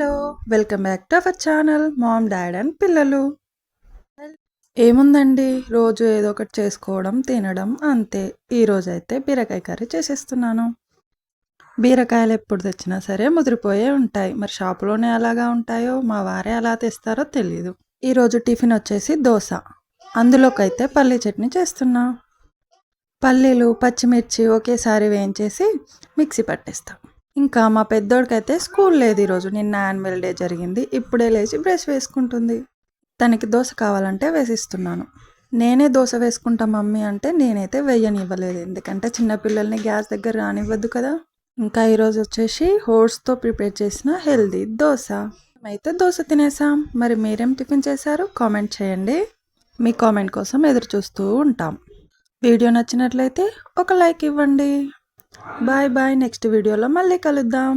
Hello welcome back to our channel mom dad and పిల్లలు. ఏముందండి, రోజు ఏదో ఒకటి చేసుకోవడం తినడం అంతే. ఈరోజైతే బీరకాయ కర్రీ చేసేస్తున్నాను. బీరకాయలు ఎప్పుడు తెచ్చినా సరే ముదిరిపోయే ఉంటాయి. మరి షాపులోనే అలాగా ఉంటాయో మా వారే అలా తెస్తారో తెలీదు. ఈరోజు టిఫిన్ వచ్చేసి దోశ. అందులోకైతే పల్లీ చట్నీ చేస్తున్నా. పల్లీలు పచ్చిమిర్చి ఒకేసారి వేయించేసి మిక్సీ పట్టేస్తాం. ఇంకా మా పెద్దోడికైతే స్కూల్ లేదు ఈరోజు. నిన్న యాన్యువల్ డే జరిగింది. ఇప్పుడే లేచి బ్రష్ వేసుకుంటుంది. తనకి దోశ కావాలంటే వేసిస్తున్నాను. నేనే దోశ వేసుకుంటా మమ్మీ అంటే నేనైతే వేయనివ్వలేదు, ఎందుకంటే చిన్నపిల్లల్ని గ్యాస్ దగ్గర రానివ్వద్దు కదా. ఇంకా ఈరోజు వచ్చేసి ఓట్స్తో ప్రిపేర్ చేసిన హెల్దీ దోశ. అయితే దోశ తినేసాం. మరి మీరేం టిఫిన్ చేశారు కామెంట్ చేయండి. మీ కామెంట్ కోసం ఎదురు చూస్తూ ఉంటాం. వీడియో నచ్చినట్లయితే ఒక లైక్ ఇవ్వండి. Bye bye. నెక్స్ట్ వీడియోలో మళ్ళీ కలుద్దాం.